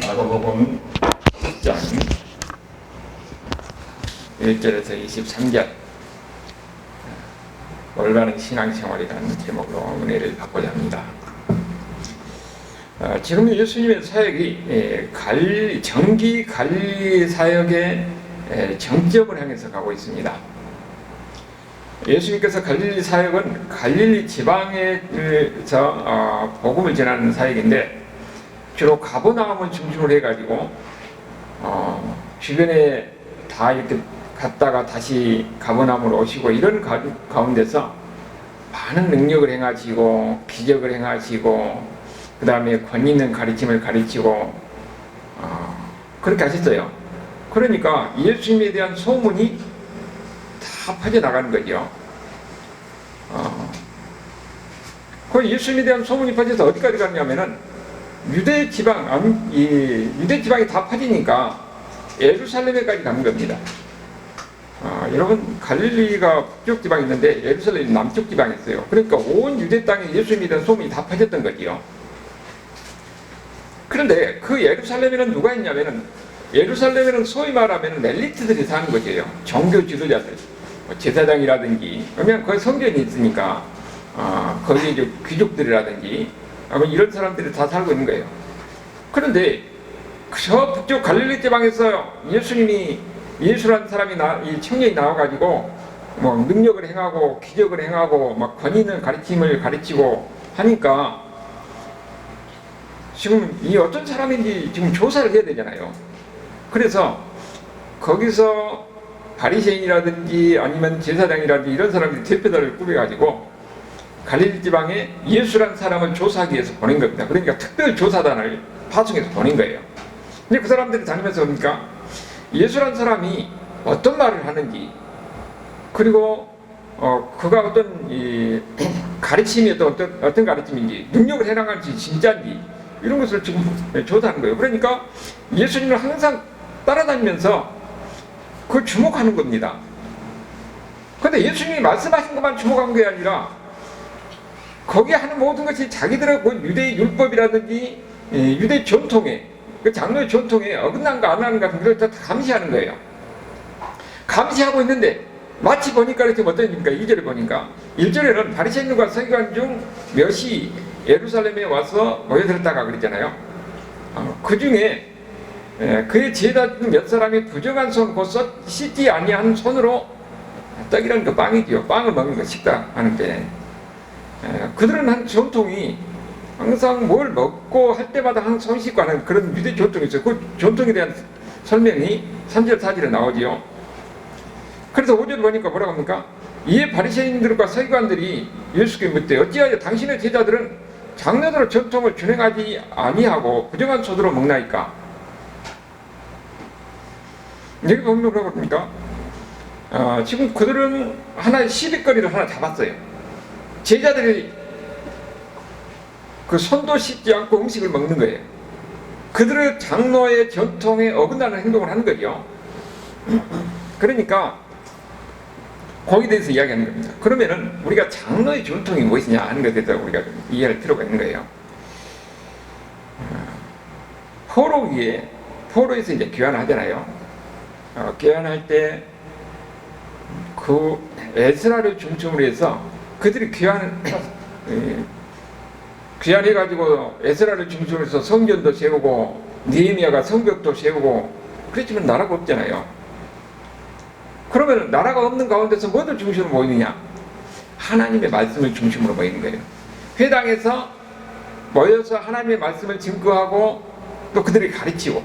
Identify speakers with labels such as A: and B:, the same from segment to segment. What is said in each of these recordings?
A: 마가복음 10장 1절에서 23절 올바른 신앙생활이라는 제목으로 은혜를 받고자 합니다. 지금 예수님의 사역이 정기 갈릴리 사역의 정점을 향해서 가고 있습니다. 예수님께서 갈릴리 사역은 갈릴리 지방에서 복음을 전하는 사역인데 주로 가버나움을 중심으로 해가지고 주변에 다 이렇게 갔다가 다시 가버나움으로 오시고 이런 가운데서 많은 능력을 행하시고 기적을 행하시고 그 다음에 권위 있는 가르침을 가르치고 그렇게 하셨어요. 그러니까 예수님에 대한 소문이 다 퍼져나가는 거죠. 그 예수님에 대한 소문이 퍼져서 어디까지 갔냐면은 유대 지방이 다 퍼지니까 예루살렘에까지 가는 겁니다. 여러분 갈릴리가 북쪽 지방이 있는데 예루살렘이 남쪽 지방에 있어요. 그러니까 온 유대 땅에 예수님에 대한 소문이 다 퍼졌던 거지요. 그런데 그 예루살렘에는 누가 있냐면은 예루살렘에는 소위 말하면 엘리트들이 사는 거죠. 종교 지도자들, 제사장이라든지, 그러면 거기 성전이 있으니까 거기 이제 귀족들이라든지 이런 사람들이 다 살고 있는 거예요. 그런데 저 북쪽 갈릴리 지방에서 예수님이 예수라는 사람이 이 청년이 나와가지고 뭐 능력을 행하고 기적을 행하고 막 권위 있는 가르침을 가르치고 하니까 지금 이 어떤 사람인지 지금 조사를 해야 되잖아요. 그래서 거기서 바리새인이라든지 아니면 제사장이라든지 이런 사람들이 대표단을 꾸려가지고 갈릴리 지방에 예수라는 사람을 조사하기 위해서 보낸 겁니다. 그러니까 특별 조사단을 파송해서 보낸 거예요. 근데 그 사람들이 다니면서 보니까 예수라는 사람이 어떤 말을 하는지, 그리고 그가 어떤 가르침이 어떤 가르침인지, 능력을 해나갈지 진짜인지 이런 것을 지금 조사하는 거예요. 그러니까 예수님을 항상 따라다니면서 그걸 주목하는 겁니다. 그런데 예수님이 말씀하신 것만 주목한 게 아니라 거기에 하는 모든 것이 자기들의 유대의 율법이라든지 유대 전통에, 그 장로의 전통에 어긋난가 안 하는가 같은 걸 다 감시하는 거예요. 감시하고 있는데 마치 보니까 이렇게 어떠니까 2절에 보니까 1절에는 바리새인과 서기관 중 몇이 예루살렘에 와서 모여들었다가 그랬잖아요. 그 중에 그의 제자 중 몇 사람이 부정한 손, 곧 씻지 아니한 손으로 떡이라는 거 빵이지요. 빵을 먹는 거 식당 하는데 그들은 한 전통이 항상 뭘 먹고 할 때마다 항상 손 씻고 하는 그런 유대 전통이 있어요. 그 전통에 대한 설명이 3절 4절에 나오지요. 그래서 5절 보니까 뭐라고 합니까? 이에 바리새인들과 서기관들이 예수께 묻되 어찌하여 당신의 제자들은 장로들의 전통을 준행하지 아니하고 부정한 손으로 먹나이까? 여기 보면 뭐라고 합니까? 지금 그들은 하나의 시비거리를 하나 잡았어요. 제자들이 그 손도 씻지 않고 음식을 먹는 거예요. 그들의 장로의 전통에 어긋나는 행동을 하는 거죠. 그러니까 거기에 대해서 이야기하는 겁니다. 그러면은 우리가 장로의 전통이 무엇이냐 하는 것에 대해서 우리가 좀 이해할 필요가 있는 거예요. 포로에서 이제 귀환을 하잖아요. 귀환할 때 그 에스라를 중심으로 해서 그들이 귀환해가지고 에스라를 중심으로 해서 성전도 세우고 느헤미야가 성벽도 세우고 그랬지만 나라가 없잖아요. 그러면 나라가 없는 가운데서 뭐를 중심으로 모이느냐? 하나님의 말씀을 중심으로 모이는 거예요. 회당에서 모여서 하나님의 말씀을 증거하고 또 그들이 가르치고,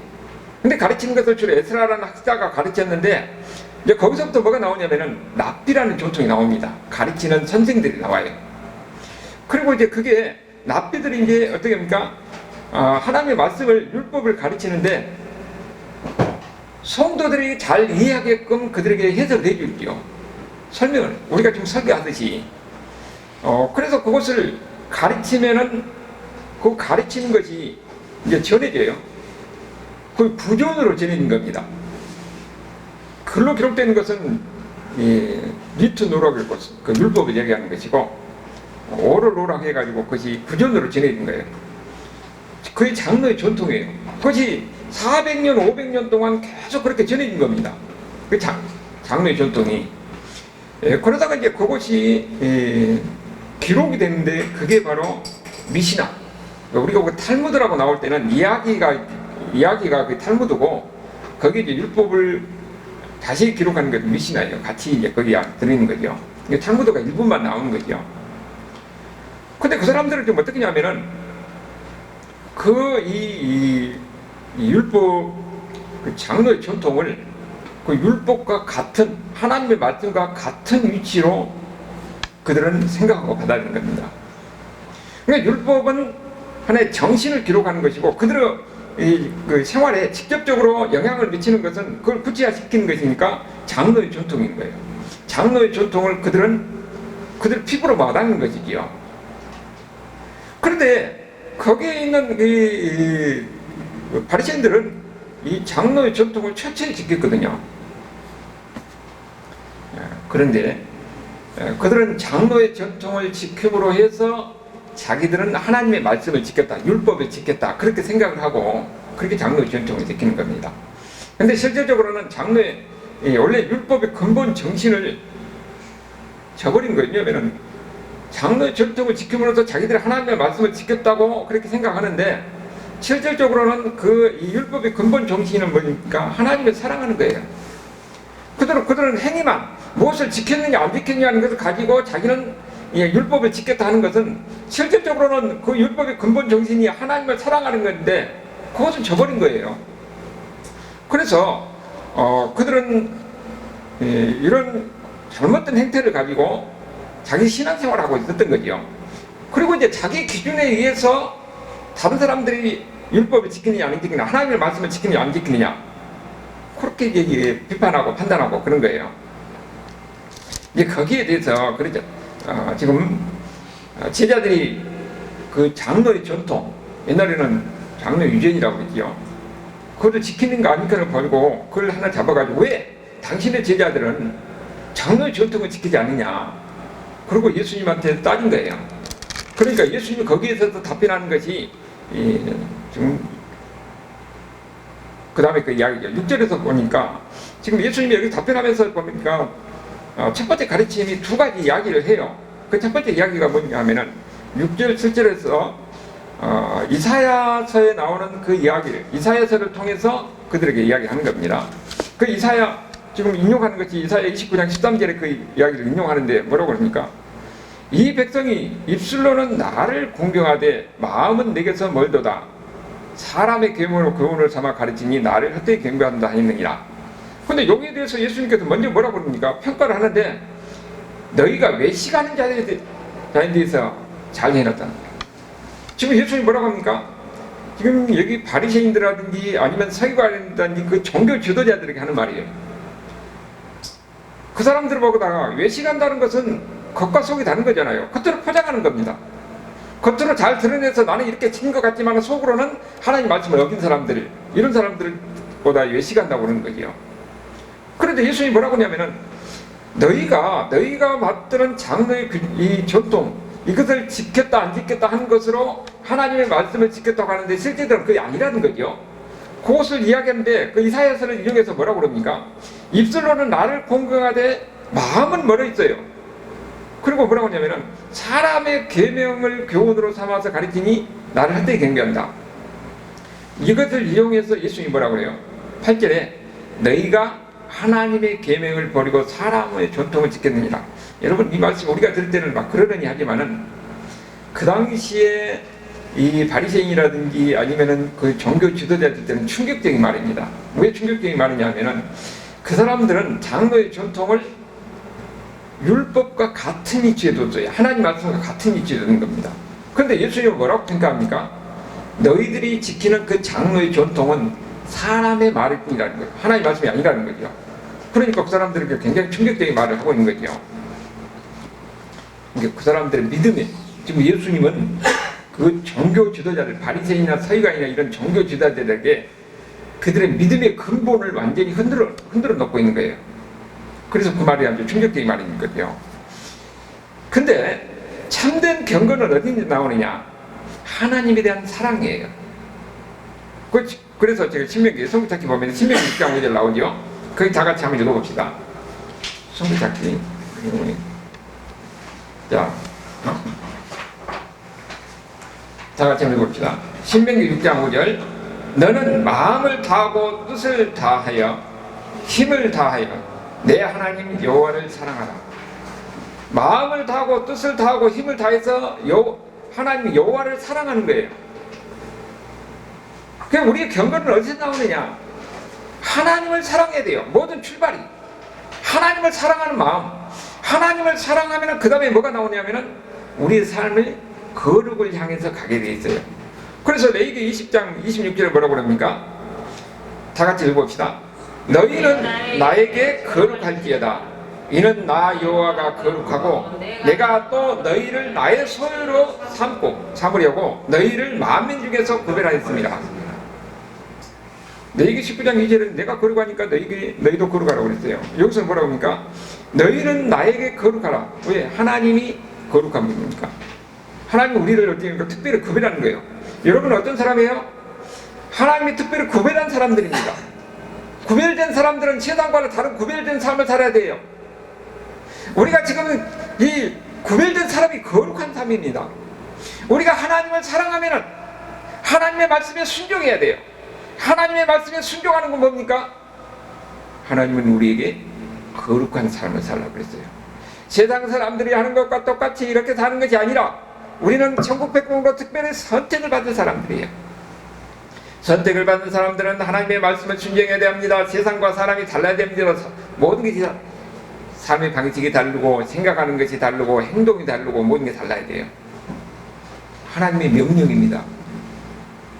A: 근데 가르치는 것을 주로 에스라라는 학자가 가르쳤는데 이제 거기서부터 뭐가 나오냐면은 랍비라는 전통이 나옵니다. 가르치는 선생들이 나와요. 그리고 이제 그게 랍비들이 이제 어떻게 합니까? 하나님의 말씀을 율법을 가르치는데 성도들이 잘 이해하게끔 그들에게 해석을 해줄게요. 설명을 우리가 지금 설교하듯이. 그래서 그것을 가르치면은 그 가르치는 것이 이제 전해져요. 그 부전으로 전해진 겁니다. 글로 기록되는 것은 리트노라고 했고 그 율법을 얘기하는 것이고 오로로락 해가지고 그것이 부전으로 전해진 거예요. 그게 장로의 전통이에요. 그것이 400년, 500년 동안 계속 그렇게 전해진 겁니다. 그 장로의 전통이. 그러다가 이제 그것이 기록이 됐는데 그게 바로 미시나. 우리가 그 탈무드라고 나올 때는 이야기가 그 탈무드고 거기에 이제 율법을 다시 기록하는 게 미시나예요. 같이 이제 거기에 들어있는 거죠. 탈무드가 일부만 나오는 거죠. 근데 그 사람들은 좀 어떻게 하냐면은 이 율법 그 장로의 전통을 그 율법과 같은 하나님의 말씀과 같은 위치로 그들은 생각하고 받아들이는 겁니다. 그러니까 율법은 하나의 정신을 기록하는 것이고 그들의 그 생활에 직접적으로 영향을 미치는 것은 그걸 구체화시키는 것이니까 장로의 전통인 거예요. 장로의 전통을 그들 피부로 와닿는 것이지요. 그런데 거기에 있는 바리새인들은 이 장로의 전통을 철저히 지켰거든요. 그런데 그들은 장로의 전통을 지킴으로 해서 자기들은 하나님의 말씀을 지켰다, 율법을 지켰다 그렇게 생각을 하고 그렇게 장로의 전통을 지키는 겁니다. 그런데 실질적으로는 장로의 원래 율법의 근본 정신을 저버린 거예요. 왜냐하면 장로의 전통을 지킴으로써 자기들이 하나님의 말씀을 지켰다고 그렇게 생각하는데 실질적으로는 이 율법의 근본 정신은 뭐니까 하나님을 사랑하는 거예요. 그들은 행위만 무엇을 지켰느냐 안 지켰느냐 하는 것을 가지고 자기는 율법을 지켰다 하는 것은 실질적으로는 그 율법의 근본 정신이 하나님을 사랑하는 건데 그것을 저버린 거예요. 그래서 그들은 이런 잘못된 행태를 가지고 자기 신앙생활을 하고 있었던 거죠. 그리고 이제 자기 기준에 의해서 다른 사람들이 율법을 지키느냐 안 지키느냐, 하나님의 말씀을 지키느냐 안 지키느냐 그렇게 이제 비판하고 판단하고 그런 거예요. 이제 거기에 대해서 그러죠. 지금 제자들이 그 장로의 전통, 옛날에는 장로 유전이라고 했죠. 그것을 지키는 거 아니까를 벌고 그걸 하나 잡아가지고 왜 당신의 제자들은 장로의 전통을 지키지 않느냐. 그리고 예수님한테 따진 거예요. 그러니까 예수님이 거기에서도 답변하는 것이 지금 그 다음에 그 이야기죠. 6절에서 보니까 지금 예수님이 여기 답변하면서 보니까 첫 번째 가르침이 두 가지 이야기를 해요. 그 첫 번째 이야기가 뭐냐 하면은 6절, 7절에서 이사야서에 나오는 그 이야기를 이사야서를 통해서 그들에게 이야기하는 겁니다. 그 지금 인용하는 것이 이사야 29장 13절에 그 이야기를 인용하는데 뭐라고 그럽니까? 이 백성이 입술로는 나를 공경하되 마음은 내게서 멀도다. 사람의 계명으로 교훈을 삼아 가르치니 나를 헛되이 경배한다 하였느니라. 근데 여기에 대해서 예수님께서 먼저 뭐라고 그럽니까? 평가를 하는데 너희가 외식하는 자에 대해서 잘 해놨다. 지금 예수님이 뭐라고 합니까? 지금 여기 바리새인들이라든지 아니면 서기관이라든지 그 종교 지도자들에게 하는 말이에요. 그 사람들을 보고다가 외식한다는 것은 겉과 속이 다른 거잖아요. 겉으로 포장하는 겁니다. 겉으로 잘 드러내서 나는 이렇게 친 것 같지만 속으로는 하나님 말씀을 어긴 사람들, 이런 사람들보다 외식한다고 그러는 거죠. 그런데 예수님이 뭐라고 하냐면은 너희가 맡드는 장로의 이 전통, 이것을 지켰다 안 지켰다 하는 것으로 하나님의 말씀을 지켰다고 하는데 실제로는 그게 아니라는 거죠. 그것을 이야기하는데 그 이사야서를 인용해서 뭐라고 그럽니까? 입술로는 나를 공경하되 마음은 멀어 있어요. 그리고 뭐라고 하냐면은 사람의 계명을 교훈으로 삼아서 가르치니 나를 헛되이 경배한다. 이것을 이용해서 예수님이 뭐라고 그래요? 8절에 너희가 하나님의 계명을 버리고 사람의 전통을 지켰느니라. 여러분 이 말씀 우리가 들을 때는 막 그러려니 하지만은 그 당시에 이 바리새인이라든지 아니면은 그 종교 지도자들 때는 충격적인 말입니다. 왜 충격적인 말이냐 하면은 그 사람들은 장로의 전통을 율법과 같은 위치에 뒀어요. 하나님 말씀과 같은 위치에 두는 겁니다. 그런데 예수님은 뭐라고 평가합니까? 너희들이 지키는 그 장로의 전통은 사람의 말일 뿐이라는 거예요. 하나님 말씀이 아니라는 거죠. 그러니까 그 사람들은 굉장히 충격적인 말을 하고 있는 거죠. 그러니까 그 사람들의 믿음에 지금 예수님은 그 종교 지도자들, 바리새인이나 서기관이나 이런 종교 지도자들에게 그들의 믿음의 근본을 완전히 흔들어 놓고 있는 거예요. 그래서 그 말이 아주 충격적인 말인 거죠. 근데 참된 경건은 어디서 나오느냐? 하나님에 대한 사랑이에요. 그래서 제가 신명기 성부찾기 보면 신명기 6장 5절 나오죠. 거기 다 같이 한번 읽어봅시다. 성부찾기. 자, 다 같이 한번 읽어봅시다. 신명기 6장 5절. 너는 마음을 다하고 뜻을 다하여 힘을 다하여 내 하나님 여호와를 사랑하라. 마음을 다하고 뜻을 다하고 힘을 다해서 하나님 여호와를 사랑하는 거예요. 그럼 우리의 경건은 어디서 나오느냐? 하나님을 사랑해야 돼요. 모든 출발이 하나님을 사랑하는 마음. 하나님을 사랑하면 그 다음에 뭐가 나오냐면은 우리의 삶을 거룩을 향해서 가게 돼 있어요. 그래서 레위기 20장 26절에 뭐라고 그럽니까? 다 같이 읽어봅시다. 너희는 나에게 거룩할지어다. 이는 나 여호와가 거룩하고 내가 또 너희를 나의 소유로 삼으려고 너희를 만민 중에서 구별하였습니다. 레위기 19장 2절은 내가 거룩하니까 너희도 거룩하라고 그랬어요. 여기서 뭐라고 합니까? 너희는 나에게 거룩하라. 왜? 하나님이 거룩한 분입니까? 하나님은 우리를 어떻게 특별히 구별하는 거예요. 여러분은 어떤 사람이에요? 하나님이 특별히 구별한 사람들입니다. 구별된 사람들은 세상과는 다른 구별된 삶을 살아야 돼요. 우리가 지금 이 구별된 사람이 거룩한 삶입니다. 우리가 하나님을 사랑하면 하나님의 말씀에 순종해야 돼요. 하나님의 말씀에 순종하는 건 뭡니까? 하나님은 우리에게 거룩한 삶을 살라고 그랬어요. 세상 사람들이 하는 것과 똑같이 이렇게 사는 것이 아니라 우리는 천국 백성으로 특별히 선택을 받은 사람들이에요. 선택을 받은 사람들은 하나님의 말씀을 순종해야 됩니다. 세상과 사람이 달라야 됩니다. 모든 것이 삶의 방식이 다르고 생각하는 것이 다르고 행동이 다르고 모든 게 달라야 돼요. 하나님의 명령입니다.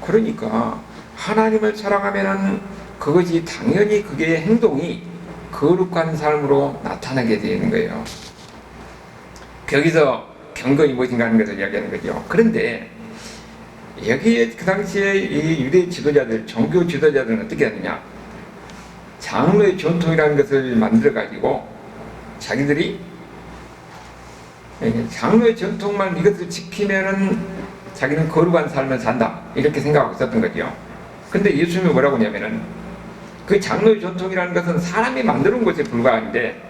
A: 그러니까 하나님을 사랑하면 그것이 당연히 그게 행동이 거룩한 삶으로 나타나게 되는 거예요. 거기서 경건이 무엇인가 하는 것을 이야기하는 거죠. 그런데 여기에 그 당시에 이 유대 지도자들, 종교 지도자들은 어떻게 하느냐? 장로의 전통이라는 것을 만들어 가지고 자기들이 장로의 전통만 이것을 지키면은 자기는 거룩한 삶을 산다 이렇게 생각하고 있었던 거죠. 근데 예수님이 뭐라고 하냐면은 그 장로의 전통이라는 것은 사람이 만드는 것에 불과한데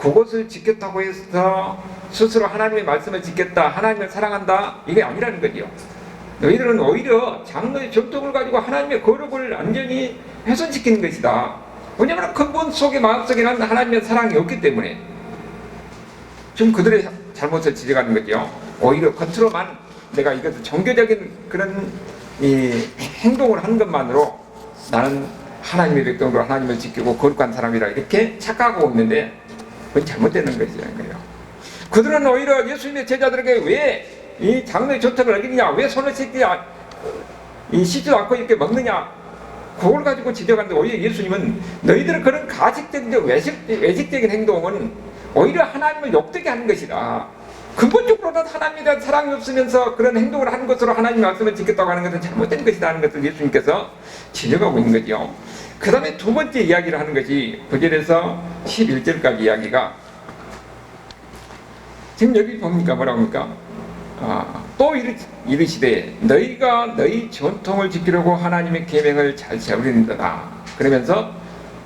A: 그것을 지켰다고 해서 스스로 하나님의 말씀을 지켰다, 하나님을 사랑한다 이게 아니라는 거죠. 너희들은 오히려 장로의 전통을 가지고 하나님의 거룩을 완전히 훼손시키는 것이다. 왜냐하면 근본 속에 마음속에는 하나님의 사랑이 없기 때문에 지금 그들의 잘못을 지적하는 거죠. 오히려 겉으로만 내가 이것을 종교적인 그런 이 행동을 하는 것만으로 나는 하나님의 백성으로 하나님을 지키고 거룩한 사람이라 이렇게 착각하고 있는데 그건 잘못되는 것이라는 거예요. 그들은 오히려 예수님의 제자들에게 왜 이 장로의 전통을 어기느냐, 왜 손을 씻지도 않고 이렇게 먹느냐, 그걸 가지고 지적하는데 오히려 예수님은 너희들은 그런 가식적인 외식적인 행동은 오히려 하나님을 욕되게 하는 것이다. 근본적으로는 하나님에 대한 사랑이 없으면서 그런 행동을 하는 것으로 하나님 말씀을 지켰다고 하는 것은 잘못된 것이다 하는 것을 예수님께서 지적하고 있는 거죠. 그 다음에 두 번째 이야기를 하는 것이 9절에서 11절까지 이야기가 지금 여기 봅니까? 뭐라고 합니까? 또 이르시되 너희가 너희 전통을 지키려고 하나님의 계명을 잘 세우리는도다. 그러면서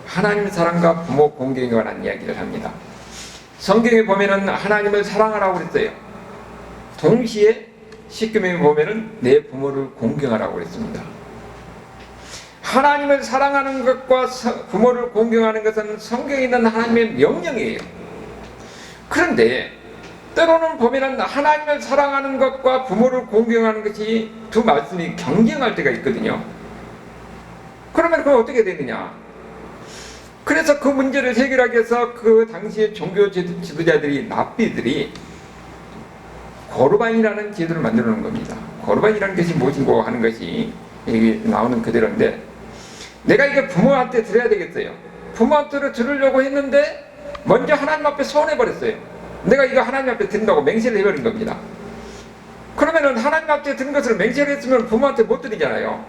A: 하나님 사랑과 부모 공경에 관한 이야기를 합니다. 성경에 보면은 하나님을 사랑하라고 그랬어요. 동시에 십계명에 보면은 내 부모를 공경하라고 그랬습니다. 하나님을 사랑하는 것과 부모를 공경하는 것은 성경에 있는 하나님의 명령이에요. 그런데 때로는 보면은 하나님을 사랑하는 것과 부모를 공경하는 것이 두 말씀이 경쟁할 때가 있거든요. 그러면 그건 어떻게 되느냐? 그래서 그 문제를 해결하기 위해서 그 당시의 종교 지도자들이 랍비들이 고르반이라는 제도를 만들어 놓은 겁니다. 고르반이라는 것이 무엇인고 하는 것이 여기 나오는 그대로인데 내가 이게 부모한테 드려야 되겠어요. 부모한테 들으려고 했는데 먼저 하나님 앞에 서운해버렸어요. 내가 이거 하나님 앞에 드린다고 맹세를 해버린 겁니다. 그러면은 하나님 앞에 드린 것을 맹세를 했으면 부모한테 못 드리잖아요.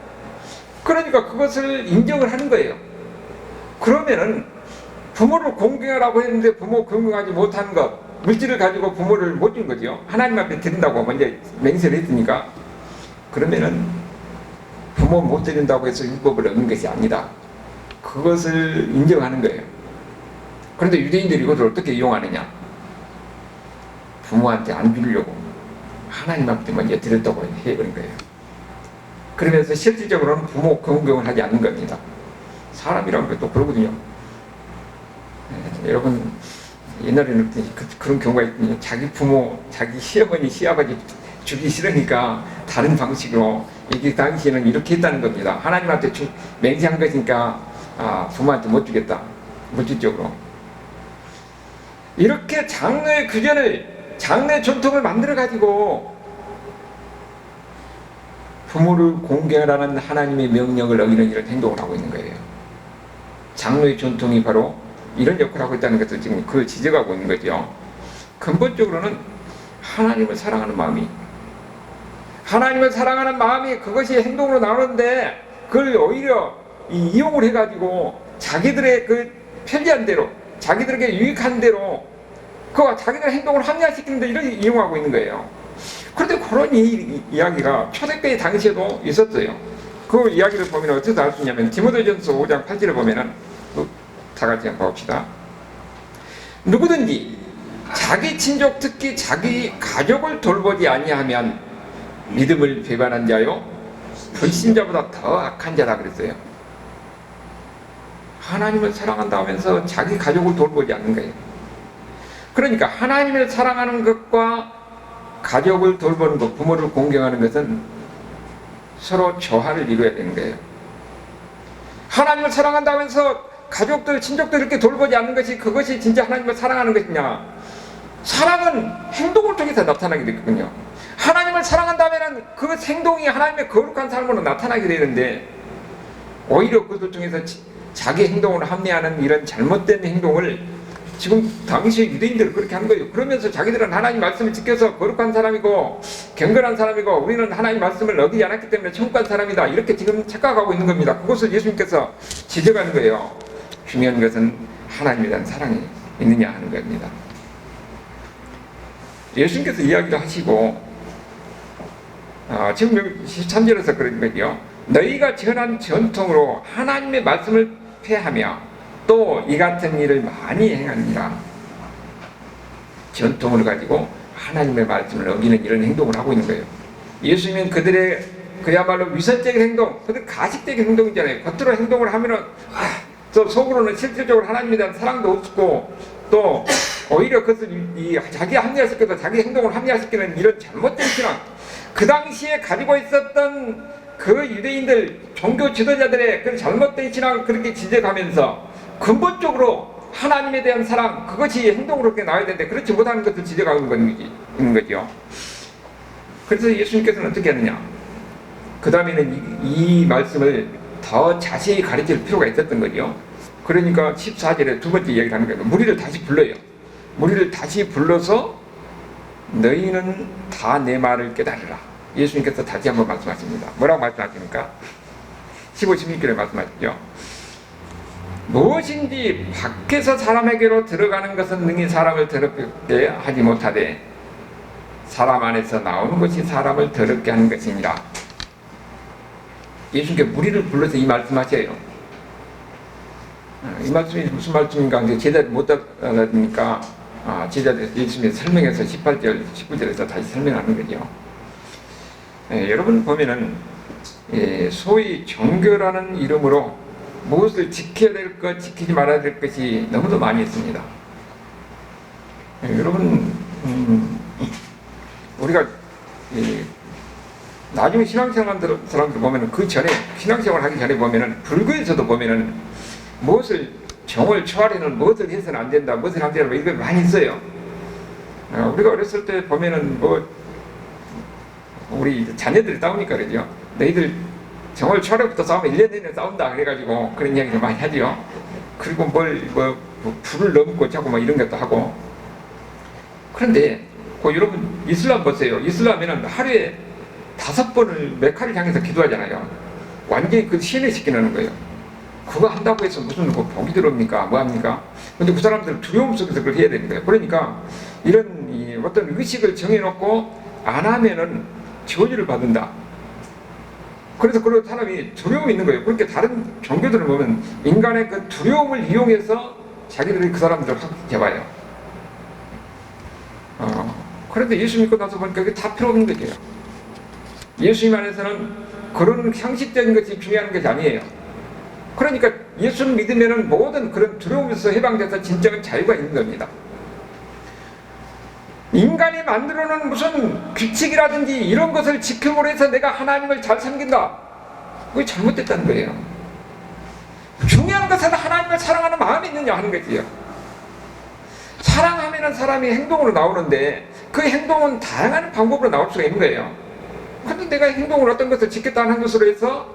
A: 그러니까 그것을 인정을 하는 거예요. 그러면은 부모를 공경하라고 했는데 부모 공경하지 못한 것, 물질을 가지고 부모를 못 준 거죠. 하나님 앞에 드린다고 먼저 맹세를 했으니까. 그러면은 부모 못 드린다고 해서 율법을 어긴 것이 아니다. 그것을 인정하는 거예요. 그런데 유대인들이 이것을 어떻게 이용하느냐? 부모한테 안 주려고 하나님한테 먼저 드렸다고 해버린 거예요. 그러면서 실질적으로는 부모 공경을 하지 않는 겁니다. 사람이라는 게 또 그러거든요. 여러분 옛날에는 그런 경우가 있거든요. 자기 부모, 자기 시어머니, 시아버지 주기 싫으니까 다른 방식으로, 이 당시에는 이렇게 했다는 겁니다. 하나님한테 맹세한 것이니까 부모한테 못 주겠다. 물질적으로. 이렇게 장로의 규전을, 장로의 전통을 만들어가지고 부모를 공경하라는 하나님의 명령을 어기는 이런 행동을 하고 있는 거예요. 장로의 전통이 바로 이런 역할을 하고 있다는 것을 지금 그걸 지적하고 있는 거죠. 근본적으로는 하나님을 사랑하는 마음이, 하나님을 사랑하는 마음이 그것이 행동으로 나오는데, 그걸 오히려 이용을 해가지고 자기들의 그 편리한 대로, 자기들에게 유익한 대로 그 자기들의 행동을 합리화시키는 데 이렇게 이용하고 있는 거예요. 그런데 그런 이야기가 초대교회 당시에도 있었어요. 그 이야기를 보면 어떻게 알 수 있냐면 디모데전서 5장 8절에 보면은, 다 같이 한번 봅시다. 누구든지 자기 친족, 특히 자기 가족을 돌보지 아니하면 믿음을 배반한 자요 불신자보다 더 악한 자라 그랬어요. 하나님을 사랑한다 하면서 자기 가족을 돌보지 않는 거예요. 그러니까 하나님을 사랑하는 것과 가족을 돌보는 것, 부모를 공경하는 것은 서로 조화를 이루어야 되는 거예요. 하나님을 사랑한다 하면서 가족들, 친족들 이렇게 돌보지 않는 것이, 그것이 진짜 하나님을 사랑하는 것이냐? 사랑은 행동을 통해서 나타나게 되거든요. 하나님을 사랑한다면 그 행동이 하나님의 거룩한 삶으로 나타나게 되는데, 오히려 그것을 통해서 자기 행동을 합리화하는 이런 잘못된 행동을 지금 당시에 유대인들은 그렇게 하는 거예요. 그러면서 자기들은 하나님 말씀을 지켜서 거룩한 사람이고 경건한 사람이고 우리는 하나님 말씀을 어기지 않았기 때문에 천국 간 사람이다, 이렇게 지금 착각하고 있는 겁니다. 그것을 예수님께서 지적하는 거예요. 중요한 것은 하나님에 대한 사랑이 있느냐 하는 겁니다. 예수님께서 이야기를 하시고 지금 여기 13절에서 그런 거죠. 너희가 전한 전통으로 하나님의 말씀을 폐하며 또 이 같은 일을 많이 행하니라. 전통을 가지고 하나님의 말씀을 어기는 이런 행동을 하고 있는 거예요. 예수님은 그들의 그야말로 위선적인 행동, 그들 가식적인 행동이잖아요. 겉으로 행동을 하면은 또 속으로는 실질적으로 하나님에 대한 사랑도 없고, 또 오히려 그것을 자기 합리화시켜서 자기 행동을 합리화시키는 이런 잘못된 신앙, 그 당시에 가지고 있었던 그 유대인들 종교 지도자들의 그 잘못된 신앙을 그렇게 지적하면서 근본적으로 하나님에 대한 사랑, 그것이 행동으로 그렇게 나와야 되는데 그렇지 못하는 것을 지적하고 있는 거죠. 그래서 예수님께서는 어떻게 했느냐, 그 다음에는 이 말씀을 더 자세히 가르칠 필요가 있었던 거죠. 그러니까 14절에 두 번째 이야기를 하는 거예요. 무리를 다시 불러요. 무리를 다시 불러서 너희는 다 내 말을 깨달으라. 예수님께서 다시 한번 말씀하십니다. 뭐라고 말씀하십니까? 15, 16절에 말씀하시죠. 무엇인지 밖에서 사람에게로 들어가는 것은 능히 사람을 더럽게 하지 못하되 사람 안에서 나오는 것이 사람을 더럽게 하는 것이니라. 예수님께 무리를 불러서 이 말씀하셔요. 이 말씀이 무슨 말씀인가 이제 제자들이 못 알아듣니까 제자들이 예수님이 설명해서 18절, 19절에서 다시 설명하는 거죠. 여러분 보면은 소위 종교라는 이름으로 무엇을 지켜야 될 것, 지키지 말아야 될 것이 너무도 많이 있습니다. 여러분 우리가 나중에 신앙생활 사람들 보면은 그 전에 신앙생활 하기 전에 보면은 불교에서도 보면은 무엇을 정을 초월해는 무엇을 해서는 안 된다, 무엇을 안 된다, 이거 많이 있어요. 우리가 어렸을 때 보면은 우리 자녀들이 싸우니까 그러죠. 너희들 정월 초래부터 싸우면 1년 내내 싸운다 그래가지고 그런 이야기를 많이 하죠. 그리고 불을 넘고 자꾸 이런 것도 하고. 그런데 여러분 이슬람 보세요. 이슬람에는 하루에 5번을 메카를 향해서 기도하잖아요. 완전히 그 신뢰시키는 거예요. 그거 한다고 해서 무슨 복이 들어옵니까? 뭐합니까? 근데 그 사람들은 두려움 속에서 그걸 해야 되는 거예요. 그러니까 이런 어떤 의식을 정해놓고 안 하면은 저주를 받는다. 그래서 그런 사람이 두려움이 있는 거예요. 그렇게 다른 종교들을 보면 인간의 그 두려움을 이용해서 자기들이 그 사람들을 확 잡아요. 그런데 예수 믿고 나서 보니까 그게 다 필요 없는 거죠. 예수님 안에서는 그런 상식적인 것이 중요한 것이 아니에요. 그러니까 예수를 믿으면 모든 그런 두려움에서 해방돼서 진정한 자유가 있는 겁니다. 인간이 만들어놓은 무슨 규칙이라든지 이런 것을 지킴으로 해서 내가 하나님을 잘 섬긴다, 그게 잘못됐다는 거예요. 중요한 것은 하나님을 사랑하는 마음이 있느냐 하는 거지요. 사랑하면 사람이 행동으로 나오는데 그 행동은 다양한 방법으로 나올 수가 있는 거예요. 그런데 내가 행동을 어떤 것을 지켰다는 것으로 해서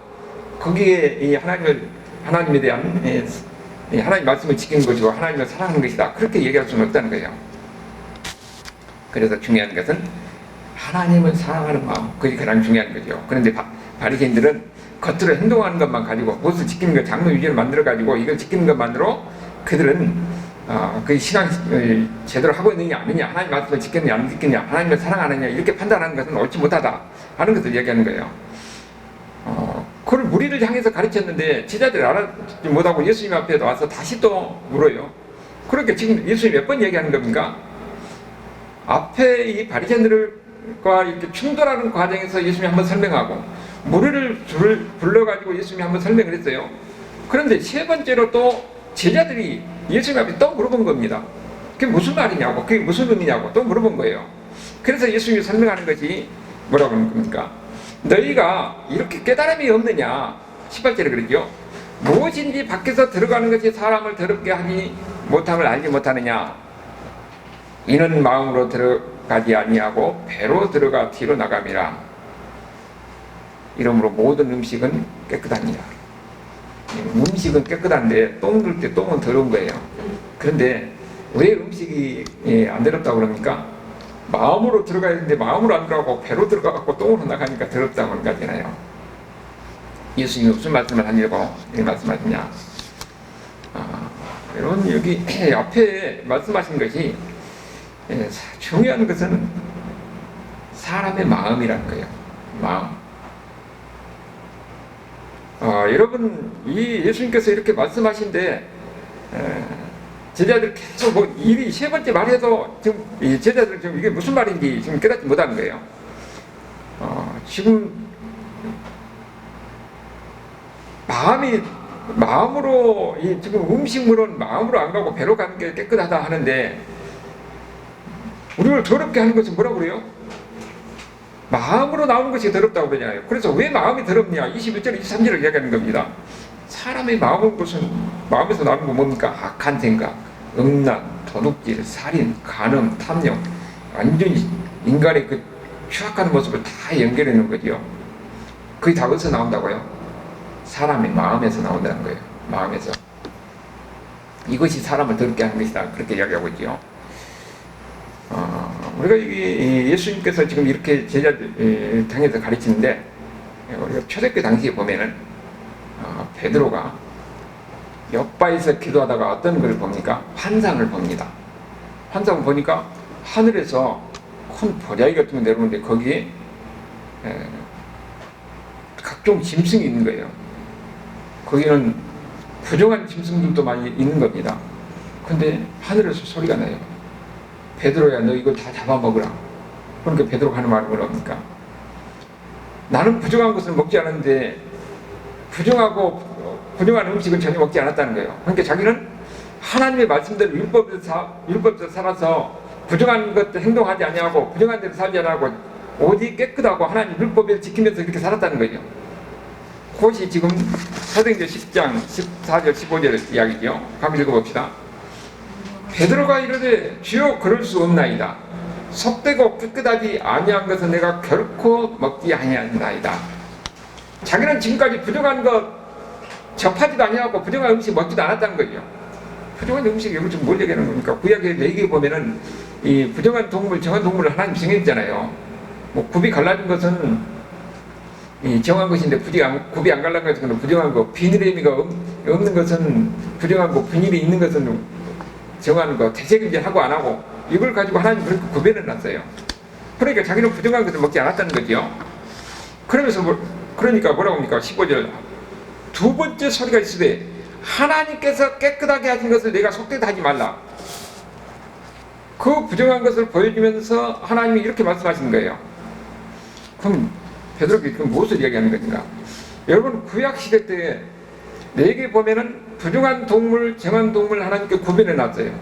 A: 거기에 이 하나님에 대한 하나님 말씀을 지키는 것이고 하나님을 사랑하는 것이다, 그렇게 얘기할 수는 없다는 거예요. 그래서 중요한 것은 하나님을 사랑하는 마음, 그게 가장 중요한 거죠. 그런데 바리새인들은 겉으로 행동하는 것만 가지고, 무엇을 지키는 것, 장로 유지를 만들어 가지고 이걸 지키는 것만으로 그들은 그 신앙을 제대로 하고 있느냐 아니냐, 하나님 말씀을 지켰느냐 안 지켰느냐, 하나님을 사랑하느냐, 이렇게 판단하는 것은 옳지 못하다 하는 것을 얘기하는 거예요. 그걸 무리를 향해서 가르쳤는데 제자들이 알아듣지 못하고 예수님 앞에 와서 다시 또 물어요. 그렇게 지금 예수님이 몇 번 얘기하는 겁니까? 앞에 이 바리새인들과 이렇게 충돌하는 과정에서 예수님이 한번 설명하고, 무리를 불러가지고 예수님이 한번 설명을 했어요. 그런데 세 번째로 또 제자들이 예수님 앞에 또 물어본 겁니다. 그게 무슨 말이냐고, 그게 무슨 의미냐고 또 물어본 거예요. 그래서 예수님이 설명하는 것이 뭐라고 하는 겁니까? 너희가 이렇게 깨달음이 없느냐, 18절에 그러죠. 무엇인지 밖에서 들어가는 것이 사람을 더럽게 하지 못함을 알지 못하느냐. 이는 마음으로 들어가지 아니하고 배로 들어가 뒤로 나감이라. 이러므로 모든 음식은 깨끗하니라. 음식은 깨끗한데 똥 넣을 때 똥은 더러운 거예요. 그런데 왜 음식이 안 더럽다고 그럽니까? 마음으로 들어가야 되는데 마음으로 안 들어가고 배로 들어가고 똥으로 나가니까 더럽다고 하는 거잖아요. 예수님이 무슨 말씀을 하려고 이 말씀하시냐. 여러분, 여기 앞에 말씀하신 것이 중요한 것은 사람의 마음이라는 거예요. 마음. 여러분, 이 예수님께서 이렇게 말씀하신데 제자들 계속 일이 세 번째 말해도 지금 이 제자들 지금 이게 무슨 말인지 지금 깨닫지 못하는 거예요. 지금 마음으로 지금 음식물은 마음으로 안 가고 배로 가는 게 깨끗하다 하는데, 우리를 더럽게 하는 것은 뭐라고 그래요? 마음으로 나오는 것이 더럽다고 그러잖아요. 그래서 왜 마음이 더럽냐? 21절, 23절을 이야기하는 겁니다. 사람의 마음에서 나오는 건 뭡니까? 악한 생각, 음란, 도둑질, 살인, 간음, 탐욕, 완전히 인간의 그 추악한 모습을 다 연결해 놓은 거죠. 그게 다 어디서 나온다고요? 사람의 마음에서 나온다는 거예요. 마음에서. 이것이 사람을 더럽게 하는 것이다, 그렇게 이야기하고 있죠. 우리가 예수님께서 지금 이렇게 제자들 당에서 가르치는데, 우리가 초대교회 당시에 보면은 베드로가 옆바에서 기도하다가 어떤 걸 봅니까? 환상을 봅니다. 환상을 보니까 하늘에서 큰 보자기 같은 거 내려오는데 거기에 각종 짐승이 있는 거예요. 거기는 부정한 짐승들도 많이 있는 겁니다. 근데 하늘에서 소리가 나요. 베드로야, 너 이거 다 잡아먹으라. 그러니까 베드로가 하는 말은 뭐랍니까? 나는 부정한 것을 먹지 않았는데 부정한 음식은 전혀 먹지 않았다는 거예요. 그러니까 자기는 하나님의 말씀대로 율법에서 살아서 부정한 것도 행동하지 아니하고 부정한 대로 살지 않고 오직 깨끗하고 하나님 율법을 지키면서 그렇게 살았다는 거죠. 그것이 지금 사도행전 10장 14절 15절 이야기죠. 한번 읽어봅시다. 베드로가 이르되 주여 그럴 수 없나이다. 속되고 깨끗하지 아니한 것은 내가 결코 먹지 아니하나이다. 자기는 지금까지 부정한 것 접하지도 아니하고 부정한 음식 먹지도 않았다는 거죠. 부정한 음식이 여기 지금 뭘 얘기하는 겁니까? 구약에 얘기해 보면은 이 부정한 동물, 정한 동물을 하나님 정했잖아요. 뭐 굽이 갈라진 것은 이 정한 것인데 굽이 안 갈라진 것은 부정한 거, 비늘의미가 없는 것은 부정한 거, 분일이 있는 것은 정하는 거, 대책임질하고 안 하고, 이걸 가지고 하나님 그렇게 구별해 놨어요. 그러니까 자기는 부정한 것을 먹지 않았다는 거죠. 그러면서 그러니까 뭐라고 합니까? 15절 두 번째 소리가 있으되 하나님께서 깨끗하게 하신 것을 내가 속되다 하지 말라. 그 부정한 것을 보여주면서 하나님이 이렇게 말씀하시는 거예요. 그럼 베드로가 무엇을 이야기하는 것인가? 여러분 구약시대 때 내게 보면은 부정한 동물, 정한 동물 하나님께 구별해 놨어요.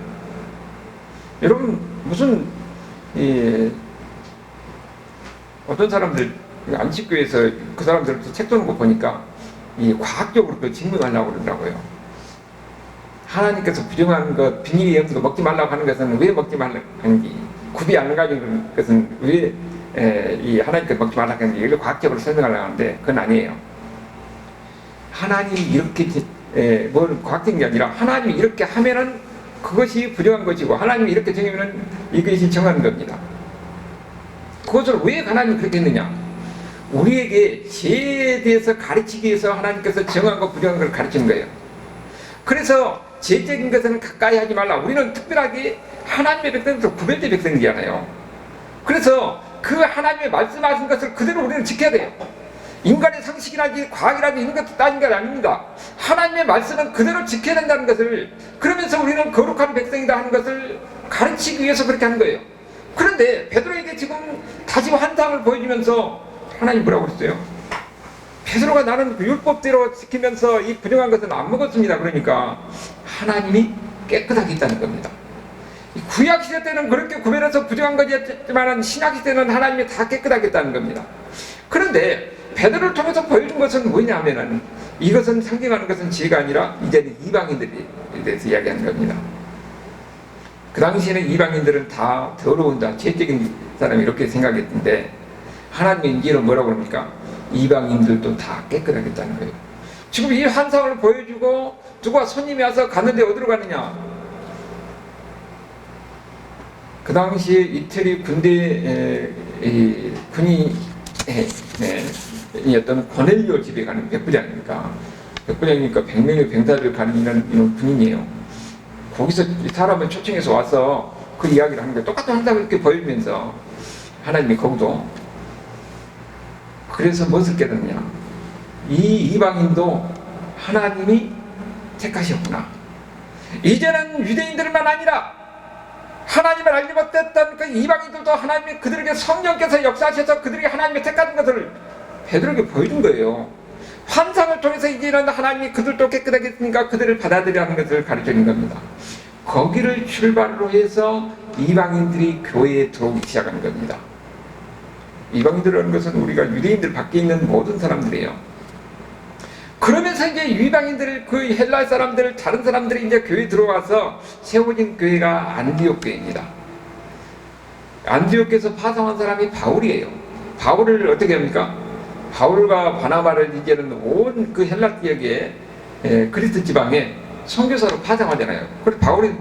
A: 여러분 무슨 어떤 사람들 안식교에서 그 사람들 책 쓰는 거 보니까 과학적으로 그 증명하려고 그러더라고요. 하나님께서 부정한 것, 비닐이 염소 먹지 말라고 하는 것은 왜 먹지 말라고 하는지, 굽이 안 가진 것은 왜 하나님께서 먹지 말라고 하는지 이걸 과학적으로 설명하려고 하는데 그건 아니에요. 하나님이 이렇게 뭘 과학적인 게 아니라 하나님이 이렇게 하면은 그것이 부정한 것이고 하나님이 이렇게 정하면은 이것이 정한 겁니다. 그것을 왜 하나님이 그렇게 했느냐? 우리에게 죄에 대해서 가르치기 위해서 하나님께서 정한 것, 부정한 걸 가르치는 거예요. 그래서 죄적인 것은 가까이 하지 말라. 우리는 특별하게 하나님의 백성에서 구별된 백성이잖아요. 그래서 그 하나님의 말씀하신 것을 그대로 우리는 지켜야 돼요. 인간의 상식이라든지 과학이라든지 이런 것도 따진 게 아닙니다. 하나님의 말씀은 그대로 지켜야 된다는 것을, 그러면서 우리는 거룩한 백성이다 하는 것을 가르치기 위해서 그렇게 하는 거예요. 그런데 베드로에게 지금 다시 환상을 보여주면서 하나님 뭐라고 그랬어요? 베드로가 나는 그 율법대로 지키면서 이 부정한 것은 안 먹었습니다. 그러니까 하나님이 깨끗하게 있다는 겁니다. 구약시대 때는 그렇게 구별해서 부정한 것이었지만 신약시대는 하나님이 다 깨끗하게 있다는 겁니다. 그런데 베드로를 통해서 보여준 것은 뭐냐면은 이것은 상징하는 것은 죄가 아니라 이제는 이방인들에 대해서 이야기하는 겁니다. 그 당시에는 이방인들은 다 더러운다, 죄적인 사람이 이렇게 생각했는데 하나님의 이제는 뭐라고 합니까? 이방인들도 다 깨끗하겠다는 거예요. 지금 이 환상을 보여주고 누가 손님이 와서 갔는데 어디로 가느냐? 그 당시에 이태리 군대 군인이었던 고넬리오 집에 가는 백부장이니까 100명의 병사를 가는 이런 군인이에요. 거기서 사람을 초청해서 와서 그 이야기를 하는 거예요. 똑같은 환상을 이렇게 보여주면서 하나님이 거기도 그래서 무엇을 깨닫냐? 이 이방인도 하나님이 택하셨구나. 이제는 유대인들만 아니라 하나님을 알지 못했던 그 이방인들도 하나님이 그들에게 성령께서 역사하셔서 그들에게 하나님의 택하는 것을 베드로에게 보여준 거예요. 환상을 통해서 이제는 하나님이 그들도 깨끗하게 했으니까 그들을 받아들여야 하는 것을 가르치는 겁니다. 거기를 출발로 해서 이방인들이 교회에 들어오기 시작한 겁니다. 이방인들이라는 것은 우리가 유대인들 밖에 있는 모든 사람들이에요. 그러면서 이제 이방인들, 그 헬라 사람들, 다른 사람들이 이제 교회에 들어와서 세워진 교회가 안디옥 교회입니다. 안디옥에서 파송한 사람이 바울이에요. 바울을 어떻게 합니까? 바울과 바나바를 이제는 온 그 헬라 지역에 그리스 지방에 선교사로 파송하잖아요. 그래서 바울이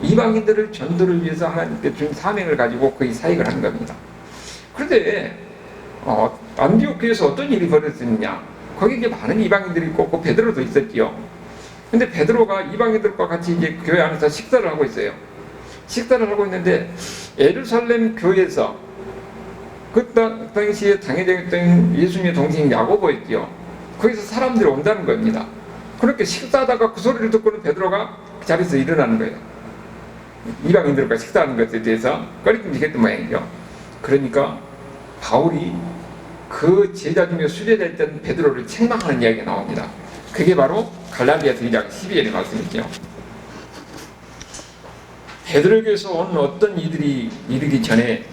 A: 이방인들을 전도를 위해서 하나님께 준 사명을 가지고 거의 사역을 하는 겁니다. 그런데 안디옥 교회에서 어떤 일이 벌어졌느냐? 거기 이제 많은 이방인들이 있고 그 베드로도 있었지요. 근데 베드로가 이방인들과 같이 이제 교회 안에서 식사를 하고 있어요. 식사를 하고 있는데 예루살렘 교회에서 그 당시에 당회장이었던 예수님의 동생인 야고보였지요. 거기서 사람들이 온다는 겁니다. 그렇게 식사하다가 그 소리를 듣고는 베드로가 그 자리에서 일어나는 거예요. 이방인들과 식사하는 것에 대해서 꺼리낌직했던 모양이죠. 그러니까 바울이 그 제자 중에 수제자였던 베드로를 책망하는 이야기가 나옵니다. 그게 바로 갈라디아서 2장 12절의 말씀이죠. 베드로에게서 온 어떤 이들이 이르기 전에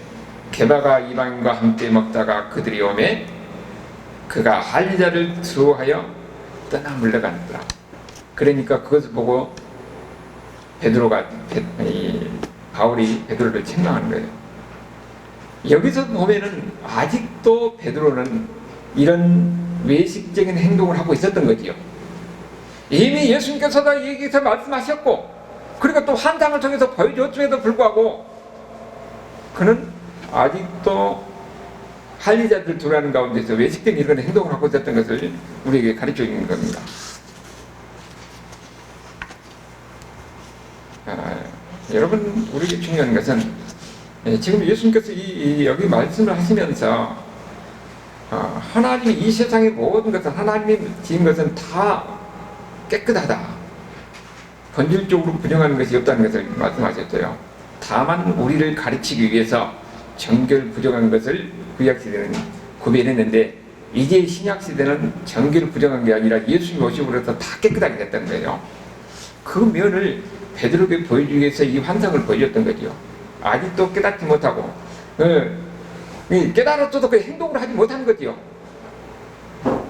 A: 게바가 이방인과 함께 먹다가 그들이 오매 그가 할리자를 두어하여 떠나 물러가는더라. 그러니까 그것을 보고 바울이 베드로를 책망하는 거예요. 여기서 보면은 아직도 베드로는 이런 외식적인 행동을 하고 있었던 거지요. 이미 예수님께서도 여기서 말씀하셨고 그리고 또 환상을 통해서 보여줬음에도 불구하고 그는 아직도 할리자들 두라는 가운데서 외식적인 이런 행동을 하고 있었던 것을 우리에게 가르쳐 주는 겁니다. 여러분 우리에게 중요한 것은 지금 예수님께서 여기 말씀을 하시면서 하나님이 이 세상의 모든 것은 하나님이 지은 것은 다 깨끗하다. 본질적으로 부정하는 것이 없다는 것을 말씀하셨어요. 다만 우리를 가르치기 위해서 정결 부정한 것을 구약시대는 구별했는데 이제 신약시대는 정결 부정한 게 아니라 예수님 오심으로써 다 깨끗하게 됐다는 거예요. 그 면을 베드로에게 보여주기 위해서 이 환상을 보여줬던 거죠. 아직도 깨닫지 못하고 깨달았어도 그 행동을 하지 못한 거죠.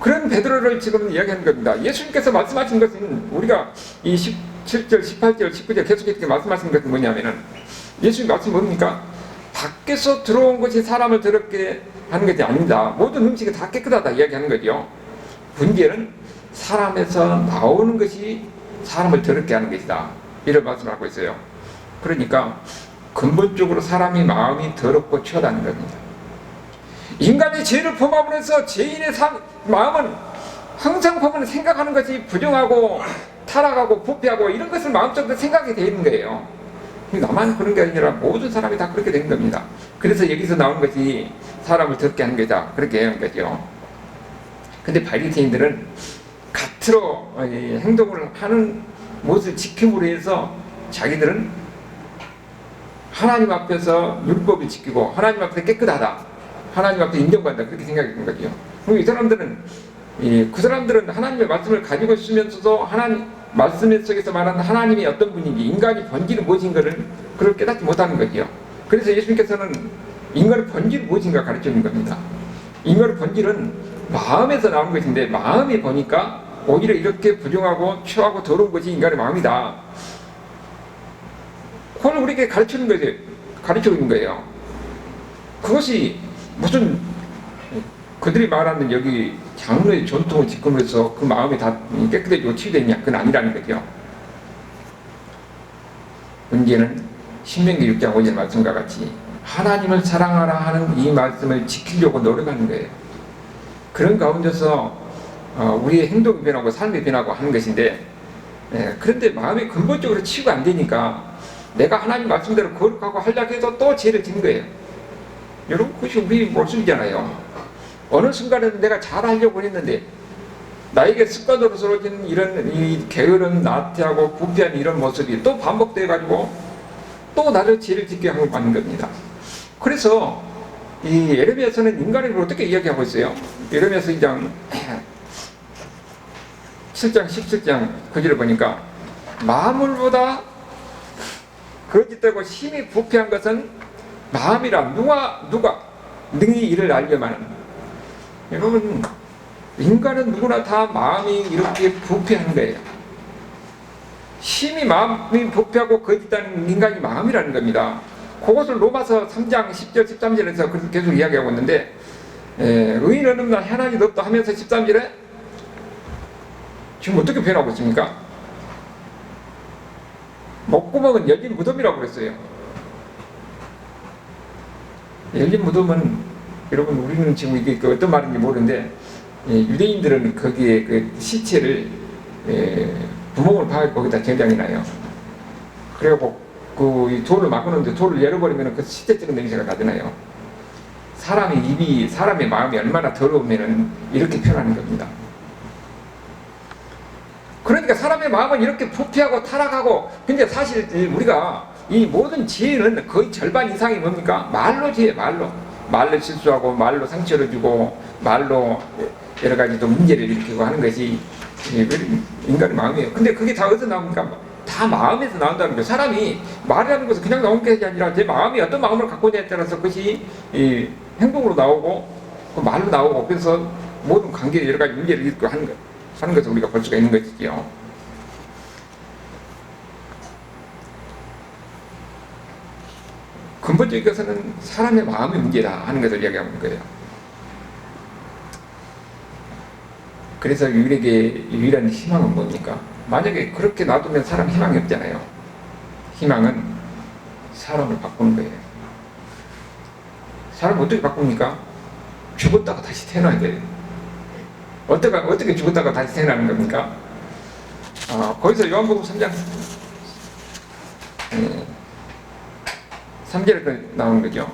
A: 그런 베드로를 지금 이야기하는 겁니다. 예수님께서 말씀하신 것은 우리가 이 17절, 18절, 19절 계속 이렇게 말씀하신 것은 뭐냐면은 예수님 말씀 뭡니까? 밖에서 들어온 것이 사람을 더럽게 하는 것이 아닙니다. 모든 음식이 다 깨끗하다 이야기하는 거죠. 문제는 사람에서 나오는 것이 사람을 더럽게 하는 것이다. 이런 말씀을 하고 있어요. 그러니까 근본적으로 사람이 마음이 더럽고 추하다는 겁니다. 인간의 죄를 범함으로 해서 죄인의 마음은 항상 보면 생각하는 것이 부정하고 타락하고 부패하고 이런 것을 마음속으로 생각이 되어 있는 거예요. 나만 그런 게 아니라 모든 사람이 다 그렇게 된 겁니다. 그래서 여기서 나오는 것이 사람을 더럽게 하는 거다. 그렇게 하는 거죠. 근데 바리새인들은 겉으로 행동을 하는 모습을 지킴으로 해서 자기들은 하나님 앞에서 율법을 지키고 하나님 앞에서 깨끗하다. 하나님 앞에 인정받는다. 그렇게 생각했던 거죠. 그럼 그 사람들은 하나님의 말씀을 가지고 있으면서도 하나님 말씀 속에서 말하는 하나님이 어떤 분인지 인간이 본질은 무엇인가를 그걸 깨닫지 못하는 거죠. 그래서 예수님께서는 인간의 본질이 무엇인가 가르치는 겁니다. 인간의 본질은 마음에서 나온 것인데 마음이 보니까 오히려 이렇게 부정하고 추하고 더러운 것이 인간의 마음이다. 그걸 우리에게 가르치고 있는 거예요. 그것이 무슨 그들이 말하는 여기 장로의 전통을 지킴으로써 그 마음이 다 깨끗해지고 치유되냐? 그건 아니라는 거죠. 문제는 신명기 6장 5절 말씀과 같이 하나님을 사랑하라 하는 이 말씀을 지키려고 노력하는 거예요. 그런 가운데서 우리의 행동이 변하고 삶이 변하고 하는 것인데 그런데 마음이 근본적으로 치유가 안 되니까 내가 하나님 말씀대로 거룩하고 하려고 해도 또 죄를 짓는 거예요. 여러분 그것이 우리 모습이잖아요. 어느 순간에는 내가 잘하려고 했는데 나에게 습관으로 쓰러진 이런 이 게으른 나태하고 부패한 이런 모습이 또 반복돼 가지고 또 나를 죄를 짓게 하는 겁니다. 그래서 이 예레미야서는 인간을 어떻게 이야기하고 있어요? 예레미야서 2장 7장 17장 그절을 보니까 마물보다 거짓되고 심히 부패한 것은 마음이라 누가 능히 이를 알려마는. 여러분 인간은 누구나 다 마음이 이렇게 부패한 거예요. 심히 마음이 부패하고 거짓다는 인간이 마음이라는 겁니다. 그것을 로마서 3장 10절 13절에서 계속 이야기하고 있는데 의인은 없나 하나님도 없다 하면서 13절에 지금 어떻게 표현하고 있습니까? 목구멍은 열린 무덤이라고 그랬어요. 열린 무덤은 여러분 우리는 지금 이게 어떤 말인지 모르는데 유대인들은 거기에 그 시체를 구멍을 파고 거기다 저장해놔요. 그래갖고 그 돌을 막아놓는데 돌을 열어버리면 그 시체 찌는 냄새가 나잖아요. 사람의 마음이 얼마나 더러우면 이렇게 표현하는 겁니다. 그러니까 사람의 마음은 이렇게 부패하고 타락하고 근데 사실 우리가 이 모든 죄는 거의 절반 이상이 뭡니까? 말로 죄, 말로 실수하고 말로 상처를 주고 말로 여러 가지 또 문제를 일으키고 하는 것이 인간의 마음이에요. 근데 그게 다 어디서 나옵니까? 다 마음에서 나온다는 거예요. 사람이 말이라는 것은 그냥 나온 게 아니라 제 마음이 어떤 마음을 갖고 있냐에 따라서 그것이 행동으로 나오고 그 말로 나오고 그래서 모든 관계에 여러 가지 문제를 일으키고 하는 것을 우리가 볼 수가 있는 것이죠. 근본적인 것은 사람의 마음의 문제다 하는 것을 이야기하는 거예요. 그래서 유일하게 유일한 희망은 뭡니까? 만약에 그렇게 놔두면 사람 희망이 없잖아요. 희망은 사람을 바꾸는 거예요. 사람을 어떻게 바꿉니까? 죽었다가 다시 태어나야 돼요. 어떻게 죽었다가 다시 태어나는 겁니까? 거기서 요한복음 3장 3절에 나오는 거죠.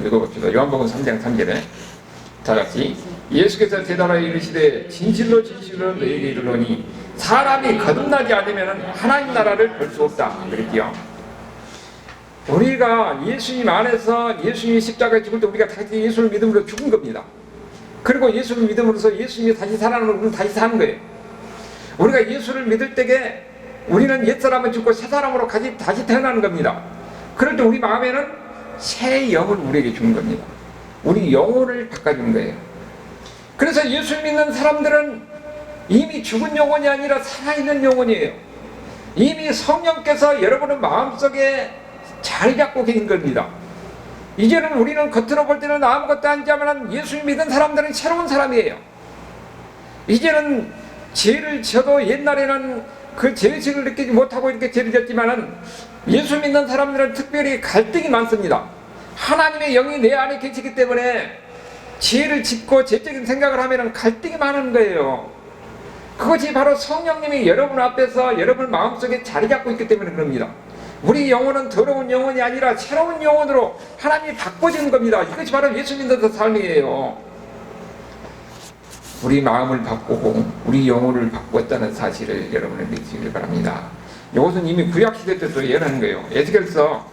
A: 읽어봅시다. 요한복음 3장 3절에 다 같이 예수께서 대답하여 이르시되 진실로 진실로 너희에게 이르노니 사람이 거듭나지 않으면 하나님 나라를 볼 수 없다 그랬지요. 우리가 예수님 안에서 예수님이 십자가에 죽을 때 우리가 다시 예수를 믿음으로 죽은 겁니다. 그리고 예수를 믿음으로써 예수님이 다시 살아나는 우리는 다시 사는 거예요. 우리가 예수를 믿을 때에 우리는 옛사람은 죽고 새사람으로 다시 태어나는 겁니다. 그럴 때 우리 마음에는 새 영을 우리에게 주는 겁니다. 우리 영혼을 바꿔주는 거예요. 그래서 예수 믿는 사람들은 이미 죽은 영혼이 아니라 살아있는 영혼이에요. 이미 성령께서 여러분의 마음속에 자리 잡고 계신 겁니다. 이제는 우리는 겉으로 볼 때는 아무것도 아니지만 예수 믿은 사람들은 새로운 사람이에요. 이제는 죄를 져도 옛날에는 그 죄의식을 느끼지 못하고 이렇게 죄를 졌지만은 예수 믿는 사람들은 특별히 갈등이 많습니다. 하나님의 영이 내 안에 계시기 때문에 죄를 짓고 죄적인 생각을 하면 갈등이 많은 거예요. 그것이 바로 성령님이 여러분 앞에서 여러분 마음속에 자리 잡고 있기 때문에 그럽니다. 우리 영혼은 더러운 영혼이 아니라 새로운 영혼으로 하나님이 바꿔주는 겁니다. 이것이 바로 예수 믿는 삶이에요. 우리 마음을 바꾸고 우리 영혼을 바꿨다는 사실을 여러분은 믿으시길 바랍니다. 이것은 이미 구약시대 때도 예언하는 거예요. 에스겔서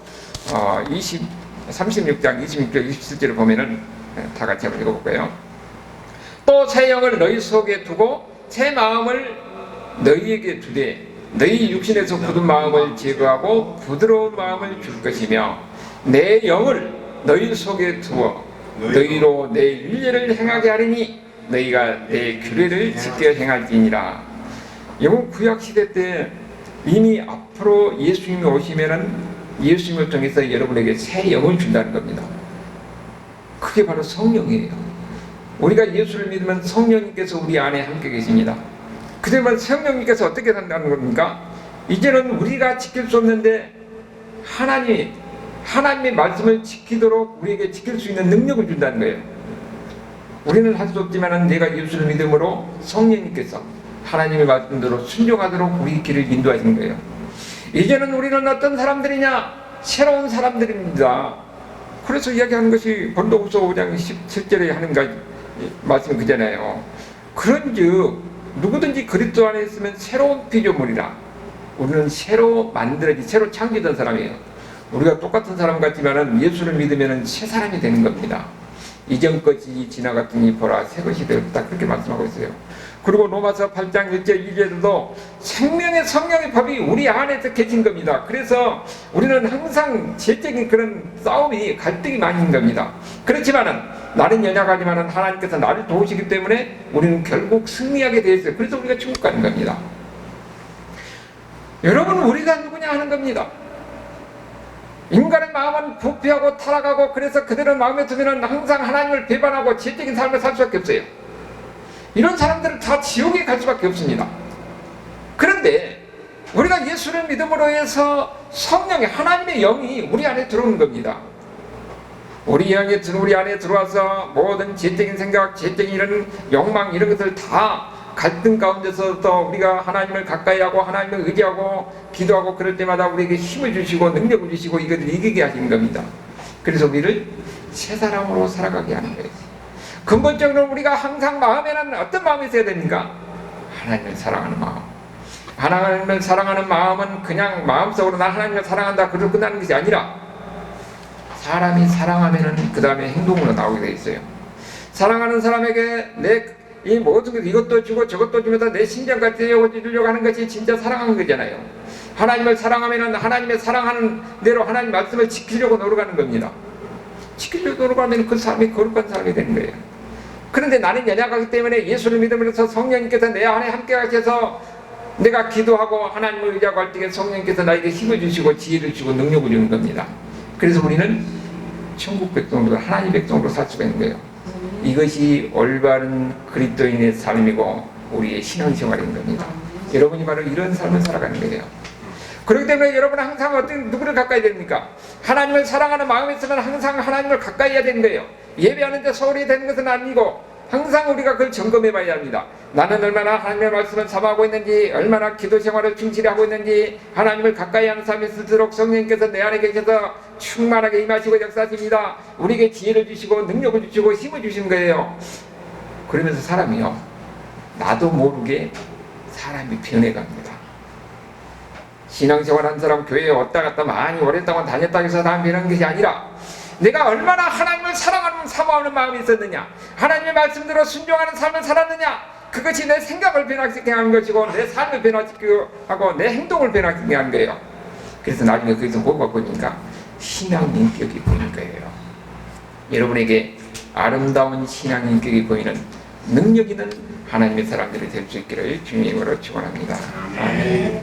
A: 36장 26절 27절을 보면은 다 같이 한번 읽어볼까요? 또 새 영을 너희 속에 두고 새 마음을 너희에게 주되 너희 육신에서 굳은 마음을 제거하고 부드러운 마음을 줄 것이며 내 영을 너희 속에 두어 너희로 내 윤례를 행하게 하리니 너희가 내 규례를 지켜 행할지니라. 이건 구약시대 때 이미 앞으로 예수님이 오시면은 예수님을 통해서 여러분에게 새 영을 준다는 겁니다. 그게 바로 성령이에요. 우리가 예수를 믿으면 성령님께서 우리 안에 함께 계십니다. 그러면 성령님께서 어떻게 산다는 겁니까? 이제는 우리가 지킬 수 없는데 하나님의 말씀을 지키도록 우리에게 지킬 수 있는 능력을 준다는 거예요. 우리는 할 수 없지만 내가 예수를 믿음으로 성령님께서 하나님의 말씀대로 순종하도록 우리 길을 인도하시는 거예요. 이제는 우리는 어떤 사람들이냐? 새로운 사람들입니다. 그래서 이야기하는 것이 본도후서 5장 17절에 하는 말씀 그잖아요. 그런즉 누구든지 그리스도 안에 있으면 새로운 피조물이라. 우리는 새로 만들어진 새로 창조된 사람이에요. 우리가 똑같은 사람 같지만 예수를 믿으면 새 사람이 되는 겁니다. 이전 것이 지나갔더니 보라 새 것이 되었다 그렇게 말씀하고 있어요. 그리고 로마서 8장 1절 2절에도 생명의 성령의 법이 우리 안에서 계신 겁니다. 그래서 우리는 항상 죄적인 그런 싸움이 갈등이 많이 있는 겁니다. 그렇지만은 나는 연약하지만은 하나님께서 나를 도우시기 때문에 우리는 결국 승리하게 되어 있어요. 그래서 우리가 천국 가는 겁니다. 여러분 우리가 누구냐 하는 겁니다. 인간의 마음은 부패하고 타락하고 그래서 그대로 마음에 두면 항상 하나님을 배반하고 죄적인 삶을 살 수밖에 없어요. 이런 사람들은 다 지옥에 갈 수밖에 없습니다. 그런데 우리가 예수를 믿음으로 해서 성령의 하나님의 영이 우리 안에 들어오는 겁니다. 우리 안에 들어와서 모든 죄적인 생각, 죄적인 이런 욕망 이런 것을 다 갈등 가운데서도 우리가 하나님을 가까이 하고 하나님을 의지하고 기도하고 그럴 때마다 우리에게 힘을 주시고 능력을 주시고 이것을 이기게 하시는 겁니다. 그래서 우리를 새 사람으로 살아가게 하는 거예요. 근본적으로 우리가 항상 마음에는 어떤 마음이 있어야 됩니까? 하나님을 사랑하는 마음. 하나님을 사랑하는 마음은 그냥 마음속으로 나 하나님을 사랑한다 그러고 끝나는 것이 아니라 사람이 사랑하면은 그 다음에 행동으로 나오게 돼 있어요. 사랑하는 사람에게 이 모든 것 이것도 주고 저것도 주면서 내 심장까지 채워주려고 하는 것이 진짜 사랑하는 거잖아요. 하나님을 사랑하면은 하나님의 사랑하는 대로 하나님 말씀을 지키려고 노력하는 겁니다. 지키려고 노력하면 그 사람이 거룩한 사람이 되는 거예요. 그런데 나는 연약하기 때문에 예수를 믿음으로써 성령님께서 내 안에 함께 하셔서 내가 기도하고 하나님을 의지하고 할 때 성령님께서 나에게 힘을 주시고 지혜를 주고 능력을 주는 겁니다. 그래서 우리는 천국 백성으로 하나님 백성으로 살 수가 있는 거예요. 이것이 올바른 그리스도인의 삶이고 우리의 신앙생활인 겁니다. 여러분이 바로 이런 삶을 살아가는 거예요. 그렇기 때문에 여러분은 항상 누구를 가까이 됩니까? 하나님을 사랑하는 마음이 있으면 항상 하나님을 가까이 해야 되는 거예요. 예배하는데 소홀히 되는 것은 아니고 항상 우리가 그걸 점검해 봐야 합니다. 나는 얼마나 하나님의 말씀을 삼하고 있는지, 얼마나 기도 생활을 충실히 하고 있는지, 하나님을 가까이 하는 삶이 있을수록 성령님께서 내 안에 계셔서 충만하게 임하시고 역사하십니다. 우리에게 지혜를 주시고 능력을 주시고 힘을 주신 거예요. 그러면서 사람이요, 나도 모르게 사람이 변해갑니다. 신앙생활 한 사람 교회에 왔다 갔다 많이 오랫동안 다녔다 해서 사람 변하는 것이 아니라 내가 얼마나 하나님을 사랑하는 사모하는 마음이 있었느냐, 하나님의 말씀대로 순종하는 삶을 살았느냐, 그것이 내 생각을 변화시키게 하는 것이고 내 삶을 변화시키게 하고 내 행동을 변화시키게 하는 거예요. 그래서 나중에 거기서 뭐가 보니까 신앙 인격이 보이는 거예요. 여러분에게 아름다운 신앙 인격이 보이는 능력 있는 하나님의 사람들이 될 수 있기를 주님으로 축원합니다. 아멘.